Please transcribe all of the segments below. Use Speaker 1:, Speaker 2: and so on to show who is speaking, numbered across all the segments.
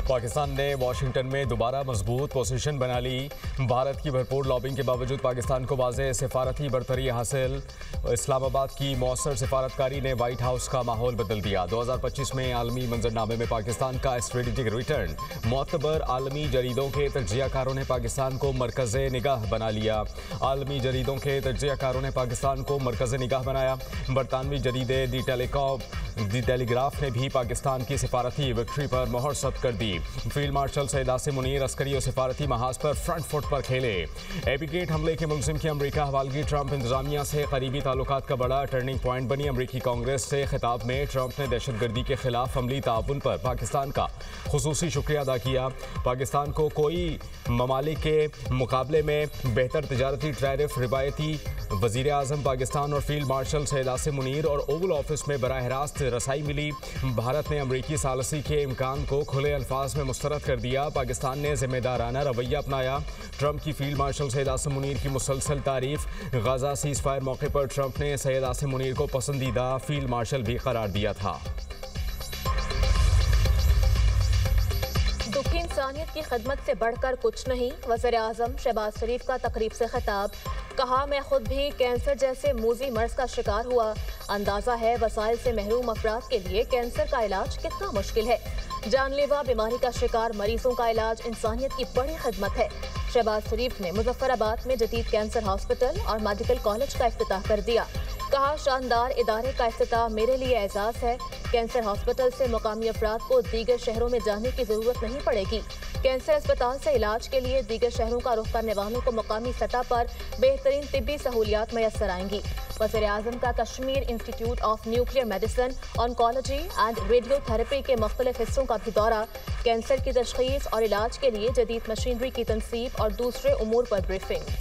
Speaker 1: पाकिस्तान ने वाशिंगटन में दोबारा मजबूत पोजीशन बना ली। भारत की भरपूर लॉबिंग के बावजूद पाकिस्तान को वाज़ेह सिफारती बरतरी हासिल। इस्लामाबाद की मौसर सिफारतकारी ने व्हाइट हाउस का माहौल बदल दिया। 2025 में आलमी मंजरनामे में पाकिस्तान का स्ट्रेटेजिक रिटर्न। मोतबर आलमी जरीदों के तज्जियाकारों ने पाकिस्तान को मरकज़ निगाह बना लिया। आलमी जरीदों के तज्जियाकारों ने पाकिस्तान को मरकज़ निगाह बनाया। बरतानवी जरीदे दी टेलीग्राफ ने भी पाकिस्तान की सिफारती विक्ट्री पर मोहर सद कर दी। फील्ड मार्शल सैयद आसिम मुनीर अस्करी और सिफारती महाज पर फ्रंट फुट पर खेले। एपी गेट हमले के मुलजिम की अमरीका हवालगी ट्रंप इंतजामिया से करीबी ताल्लुकात का बड़ा टर्निंग पॉइंट बनी। अमरीकी कांग्रेस से खिताब में ट्रंप ने दहशतगर्दी के खिलाफ अमली ताउन पर पाकिस्तान का खुसूसी शुक्रिया अदा किया। पाकिस्तान को कोई ममालिक के मुकाबले में बेहतर तजारती टैरिफ रिवायती वज़ीर आज़म पाकिस्तान और फील्ड मार्शल सैयद आसिम मुनीर और ओवल ऑफिस में बराह रास्त रसाई मिली। भारत ने अमरीकी सालसी के इम्कान को खुले अल्फाज में मुस्तरद कर दिया। पाकिस्तान ने जिम्मेदाराना रवैया अपनाया। ट्रंप की फील्ड मार्शल सैयद आसिम मुनीर की मुसलसल तारीफ। गाजा सीज फायर मौके पर ट्रंप ने सैयद आसिम मुनीर को पसंदीदा फील्ड मार्शल भी करार दिया था।
Speaker 2: दुखी इंसानियत की खिदमत से बढ़कर कुछ नहीं। वज़ीर आज़म शहबाज शरीफ का तकरीब से खिताब। कहा, मैं खुद भी कैंसर जैसे मूजी मर्ज का शिकार हुआ। अंदाजा है वसाइल से महरूम अफराद के लिए कैंसर का इलाज कितना मुश्किल है। जानलेवा बीमारी का शिकार मरीजों का इलाज इंसानियत की बड़ी खिदमत है। शहबाज शरीफ ने मुजफ्फराबाद में जदीद कैंसर हॉस्पिटल और मेडिकल कॉलेज का इफ्तिताह कर दिया। कहा, शानदार इदारे का इफ्तिताह मेरे लिए एजाज है। कैंसर हॉस्पिटल से मुकामी अफराद को दीगर शहरों में जाने की जरूरत नहीं पड़ेगी। कैंसर अस्पताल से इलाज के लिए दीगर शहरों का रुख करने वालों को मुकामी सतह पर बेहतरीन तिब्बी सहूलियात मैसर आएंगी। वज़ीर आज़म का Kashmir institute of nuclear medicine, oncology and radiotherapy के मुख्तलिफ हिस्सों का भी दौरा। कैंसर की तशखीस और इलाज के लिए जदीद मशीनरी की तनसीब और दूसरे उमूर पर ब्रीफिंग।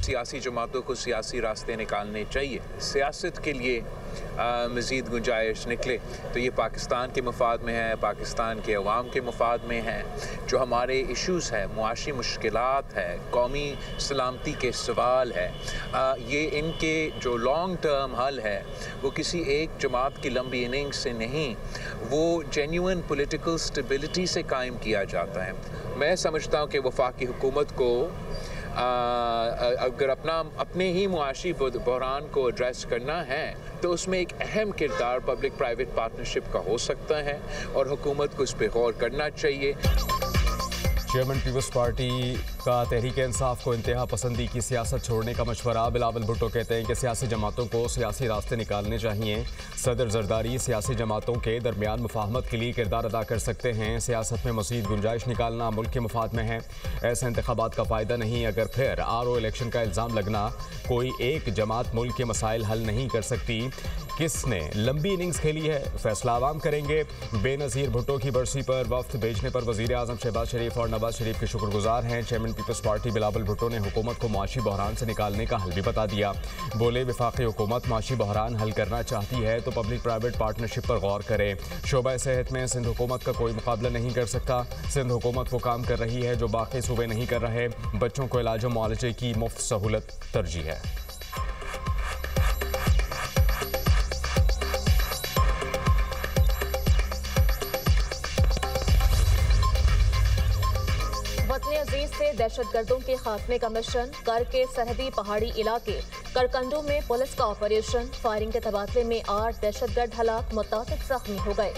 Speaker 3: सियासी जमातों को सियासी रास्ते निकालने चाहिए। सियासत के लिए मज़ीद गुंजाइश निकले तो ये पाकिस्तान के मफाद में है, पाकिस्तान के अवाम के मफाद में है। जो हमारे इश्यूज़ है, मुआशी मुश्किलात है, कौमी सलामती के सवाल है, ये इनके जो लॉन्ग टर्म हल है वो किसी एक जमात की लंबी इनिंग से नहीं, वो जेन्युइन पॉलिटिकल स्टेबिलिटी से कायम किया जाता है। मैं समझता हूँ कि वफाकी हुकूमत को अगर अपने ही मुआशी बहरान को एड्रेस करना है तो उसमें एक अहम किरदार पब्लिक प्राइवेट पार्टनरशिप का हो सकता है और हुकूमत को इस पर गौर करना चाहिए।
Speaker 1: चेयरमैन पीपल्स पार्टी का तहरीक इंसाफ को इंतहा पसंदी की सियासत छोड़ने का मशवरा। बिलावल भुट्टो कहते हैं कि सियासी जमातों को सियासी रास्ते निकालने चाहिए। सदर जरदारी सियासी जमातों के दरमियान मुफाहमत के लिए किरदार अदा कर सकते हैं। सियासत में मज़ीद गुंजाइश निकालना मुल्क के मफाद में है। ऐसे इंतखाबात का फ़ायदा नहीं। अगर फिर RO इलेक्शन का इल्ज़ाम लगना, कोई एक जमात मुल्क के मसाइल हल नहीं कर सकती। किसने लंबी इनिंग्स खेली है, फैसला आवाम करेंगे। बेनज़ीर भुट्टो की बरसी पर वफ्द भेजने पर वज़ीर आज़म शहबाज शरीफ और नवाज शरीफ के शुक्रगुजार हैं। Chairman people's party Bilawal Bhutto ने हुकूमत को मुआशी बहरान से निकालने का हल भी बता दिया। बोले, वफाकी हुकूमत मुआशी बहरान हल करना चाहती है तो पब्लिक प्राइवेट पार्टनरशिप पर गौर करे। शोबा सेहत में सिंध हुकूमत का कोई मुकाबला नहीं कर सकता। सिंध हुकूमत वो काम कर रही है जो बाकी सूबे नहीं कर रहे। बच्चों को इलाज और मुआलजे की मुफ्त सहूलत तरजीह है।
Speaker 2: अजीज से दहशतगर्दों के खात्मे का मिशन। कर के सरहदी पहाड़ी इलाके करकंडू में पुलिस का ऑपरेशन। फायरिंग के तबादले में 8 दहशतगर्द हलाक, मुताबिक जख्मी हो गए।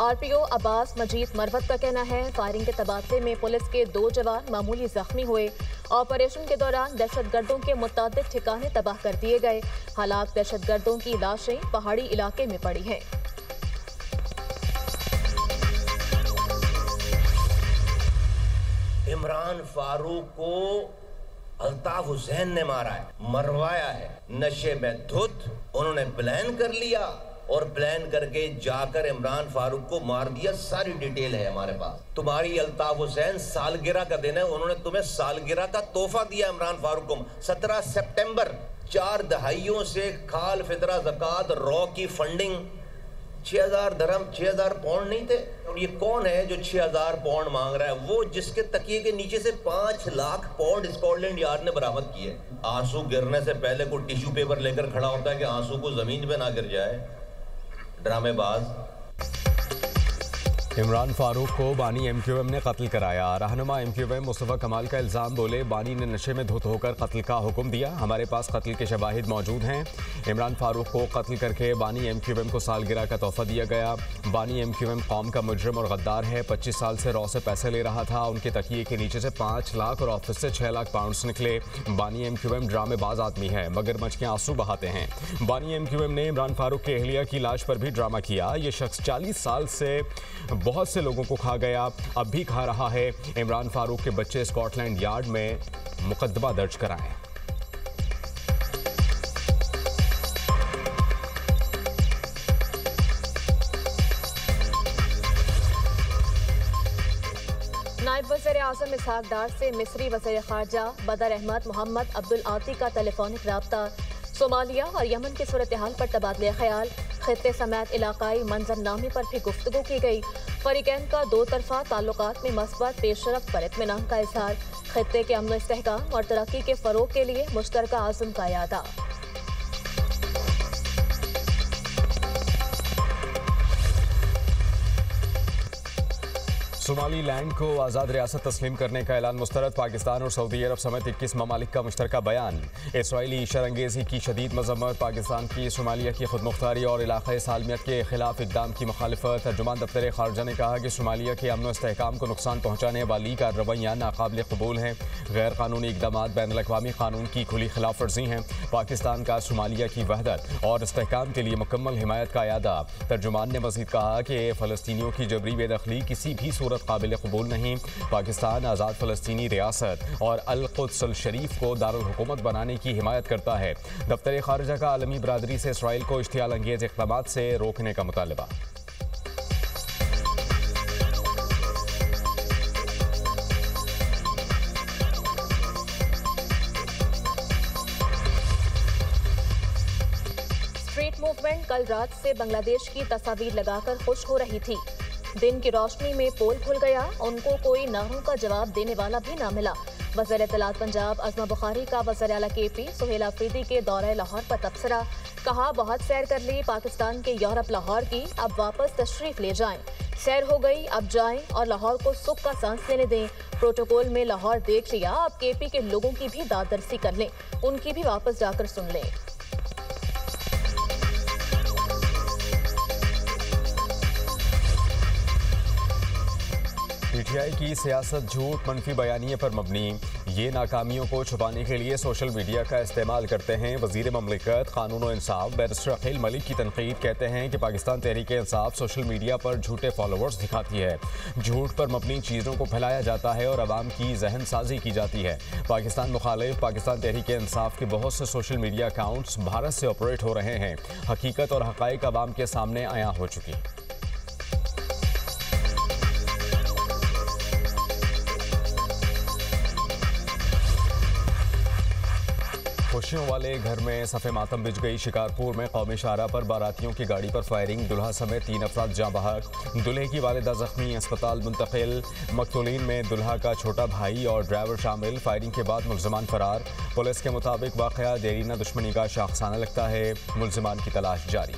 Speaker 2: RPO अब्बास मजीद मरवत का कहना है, फायरिंग के तबादले में पुलिस के 2 जवान मामूली जख्मी हुए। ऑपरेशन के दौरान दहशतगर्दों के मुताबिक ठिकाने तबाह कर दिए गए। हलाक दहशतगर्दों की लाशें पहाड़ी इलाके में पड़ी हैं।
Speaker 4: इमरान फारूक को अल्ताफ हुसैन ने मारा है, मरवाया है, नशे में धुत उन्होंने प्लान कर लिया और प्लान करके जाकर इमरान फारूक को मार दिया। सारी डिटेल है हमारे पास। तुम्हारी अल्ताफ हुसैन सालगिरह का दिन है, उन्होंने तुम्हें सालगिरह का तोहफा दिया इमरान फारूक को। 17 सितंबर 4 दहाइयों से खाल फितरा ज़कात रॉ की फंडिंग 6,000 दरहम 6,000 पाउंड नहीं थे। और ये कौन है जो 6,000 पाउंड मांग रहा है? वो जिसके तकिए के नीचे से 5 लाख पाउंड स्कॉटलैंड यार्ड ने बरामद किए। आंसू गिरने से पहले कोई टिश्यू पेपर लेकर खड़ा होता है कि आंसू को जमीन पे ना गिर जाए। ड्रामेबाज।
Speaker 1: इमरान फारूक को बानी एमक्यूएम ने कत्ल कराया। रहनुमा एमक्यूएम मुस्तफ़ा कमाल का इल्ज़ाम, बोले बानी ने नशे में धुत होकर कत्ल का हुक्म दिया। हमारे पास कत्ल के शवाहिद मौजूद हैं। इमरान फारूक को कत्ल करके बानी एमक्यूएम को सालगिरह का तोहफा दिया गया। बानी एमक्यूएम कौम का मुजरिम और गद्दार है। 25 साल से रॉ से पैसे ले रहा था। उनके तकिए के नीचे से 5 लाख और ऑफिस से 6 लाख पाउंड्स निकले। बानी एमक्यूएम ड्रामेबाज आदमी है, मगरमच्छ के आंसू बहाते हैं। बानी एमक्यूएम ने इमरान फारूक के अहलिया की लाश पर भी ड्रामा किया। ये शख्स 40 साल से बहुत से लोगों को खा गया, अब भी खा रहा है। इमरान फारूक के बच्चे स्कॉटलैंड यार्ड में मुकदमा दर्ज कराएं।
Speaker 2: नायब वज़ीर-ए-आज़म इसहाक डार से मिस्री वज़ीर ख़ारजा बदर अहमद मोहम्मद अब्दुल आती का टेलीफोनिक रब्ता। सोमालिया और यमन की सूरत हाल पर तबादले ख्याल। खित्ते समेत इलाकाई मंजरनामे पर भी गुफ्तगू की गई। फरीकैन का 2 तरफा ताल्लुकात में मस्बत पेशरफ्त पर इत्मीनान का इज़हार। खित्ते के अमन इस्तेहकाम और तरक्की के फ़रोग के लिए मुश्तरका आज़म का यादा।
Speaker 1: सोमालीलैंड को आज़ाद रियासत तस्लीम करने का ऐलान मुस्तरद। पाकिस्तान और सऊदी अरब समेत 21 ममालिक का मुश्तरका बयान। इसराइली शरंगेज़ी की शदीद मजम्मत। पाकिस्तान की सोमालिया की खुद मुख्तारी और इलाक़ाई सालमियत के खिलाफ इक़दाम की मुखालिफत। तर्जुमान दफ्तर ख़ारजा ने कहा कि सोमालिया के अमन इस्तेहकाम को नुकसान पहुँचाने वाली कार्रवाइयाँ नाकाबिल कबूल हैं। गैर कानूनी इक़दामात बैनुल-अक़वामी कानून की खुली खिलाफ वर्जी हैं। पाकिस्तान का सोमालिया की वहदत और इस्तेहकाम के लिए मुकम्मल हिमायत का यादा। तर्जुमान ने मज़ीद कहा कि फ़लस्तीनियों की जबरी बेदखली किसी भी सूरत काबिल कबूल नहीं। पाकिस्तान आज़ाद फ़लस्तीनी रियासत और अल-कुद्स अल-शरीफ को दारुल हुकूमत बनाने की हिमायत करता है। दफ्तर ख़ारजा का आलमी बरादरी से इसराइल को इश्तियाल अंगेज़ इक़दामात से रोकने का मुतालबा।
Speaker 2: स्ट्रीट मूवमेंट कल रात से बांग्लादेश की तस्वीर लगाकर खुश हो रही थी। दिन की रोशनी में पोल खुल गया, उनको कोई नारों का जवाब देने वाला भी ना मिला। वज़ीर इत्तलात पंजाब अज़मा बुखारी का वज़ीर आला KP सुहेल अफरीदी के दौरे लाहौर पर तबसरा। कहा, बहुत सैर कर ली पाकिस्तान के यूरोप लाहौर की, अब वापस तशरीफ ले जाएं। सैर हो गई, अब जाएं और लाहौर को सुख का सांस लेने दें। प्रोटोकॉल में लाहौर देख लिया, अब KP के लोगों की भी दादरसी कर लें, उनकी भी वापस जाकर सुन लें।
Speaker 1: PTI की सियासत झूठ मनफी बयानिए पर मबनी। ये नाकामियों को छुपाने के लिए सोशल मीडिया का इस्तेमाल करते हैं। वज़ीर ममलिकत कानून और इंसाफ बैरिस्टर अकील मलिक की तनकीद। कहते हैं कि पाकिस्तान तहरीक इंसाफ सोशल मीडिया पर झूठे फॉलोअर्स दिखाती है। झूठ पर मबनी चीज़ों को फैलाया जाता है और अवाम की जहन साजी की जाती है। पाकिस्तान मुखालिफ पाकिस्तान तहरीक इंसाफ के बहुत से सोशल मीडिया अकाउंट्स भारत से ऑपरेट हो रहे हैं। हकीकत और हक़ाइक़ अवाम के सामने आया हो चुकी। खुशियों वाले घर में सफ़े मातम बिछ गई। शिकारपुर में कौमी शाहरा पर बारातियों की गाड़ी पर फायरिंग, दुल्हा समेत 3 अफराद जाँ बहक। दूल्हे की वालिदा जख्मी, अस्पताल मुंतकिल। मकतूलीन में दुल्हा का छोटा भाई और ड्राइवर शामिल। फायरिंग के बाद मुल्ज़िमान फरार। पुलिस के मुताबिक वाक़या देरीना दुश्मनी का शाखसाना लगता है। मुल्ज़िमान की तलाश जारी।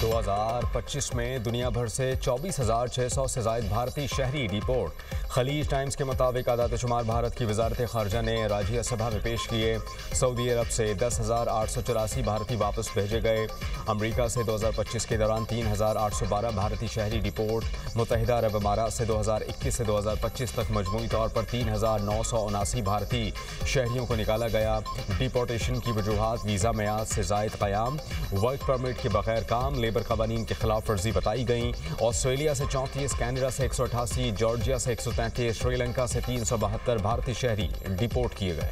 Speaker 1: 2025 में दुनिया भर से 24,600 से ज़ायद भारतीय शहरी रिपोर्ट। खलीज टाइम्स के मुताबिक आदात शुमार भारत की वजारत खारजा ने राज्य सभा में पेश किए। सऊदी अरब से 10,884 भारतीय वापस भेजे गए। अमरीका से 2025 के दौरान 3,812 भारतीय शहरी रिपोर्ट। मुत्तहिदा अरब अमारात से 2021 से 2025 तक मजमूई तौर पर 3,979 भारतीय शहरियों को निकाला गया। डिपोर्टेशन की वजूहात वीज़ा मियाद से ज़ायद क़याम, वर्क परमिट के बगैर काम, लेबर कवानीन की खिलाफ वर्जी बताई गई। ऑस्ट्रेलिया से 34, कैनेडा से 188, जॉर्जिया से 133, श्रीलंका से 372 भारतीय शहरी डिपोर्ट किए गए।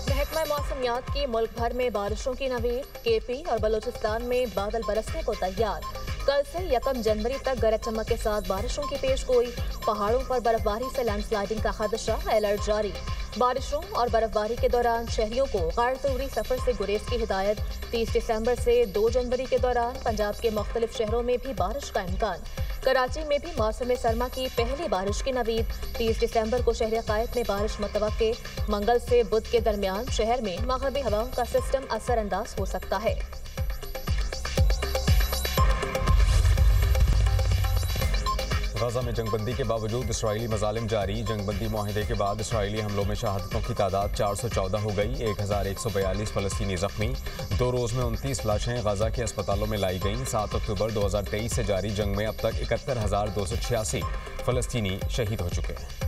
Speaker 2: महकमा मौसमियात की मुल्क भर में बारिशों की नवीद। KP और बलूचिस्तान में बादल बरसने को तैयार। कल से 1 जनवरी तक गरज चमक के साथ बारिशों की पेशगोई। पहाड़ों पर बर्फबारी से लैंडस्लाइडिंग का खदशा, अलर्ट जारी। बारिशों और बर्फबारी के दौरान शहरियों को गैर जरूरी सफर से गुरेज की हिदायत। 30 दिसंबर से 2 जनवरी के दौरान पंजाब के मुख्तलिफ शहरों में भी बारिश का इम्कान। कराची में भी मौसम सरमा की पहली बारिश की नवीद। 30 दिसंबर को शहर कायद में बारिश मुतवक्के। मंगल से बुध के दरमियान शहर में मगरबी हवाओं का सिस्टम असरअंदाज हो सकता है।
Speaker 1: गजा में जंगबंदी के बावजूद इसराइली मजालिम जारी। जंगबंदी मुआहदे के बाद इसराइली हमलों में शहादतों की तादाद 414 हो गई। 1142 फलस्तीनी जख्मी। 2 रोज में 29 लाशें गजा के अस्पतालों में लाई गईं। 7 अक्टूबर 2023 से जारी जंग में अब तक 71,286 फलस्तीनी शहीद हो चुके हैं।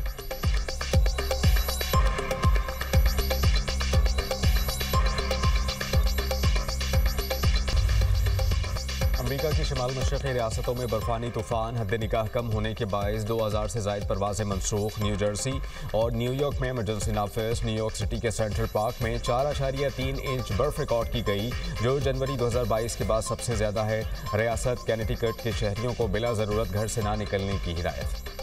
Speaker 1: अमेरिका की शिमाल मशरक़ी रियासतों में बर्फानी तूफान। हद निकाह कम होने के बायस 2000 से ज़ायद परवाज़ें मनसूख। न्यू जर्सी और न्यूयॉर्क में इमरजेंसी नाफिज। न्यूयॉर्क सिटी के सेंट्रल पार्क में 4.3 इंच बर्फ रिकॉर्ड की गई, जो जनवरी 2022 के बाद सबसे ज़्यादा है। रियासत कैनेटिकट के शहरियों को बिला ज़रूरत घर से ना निकलने की हिदायत।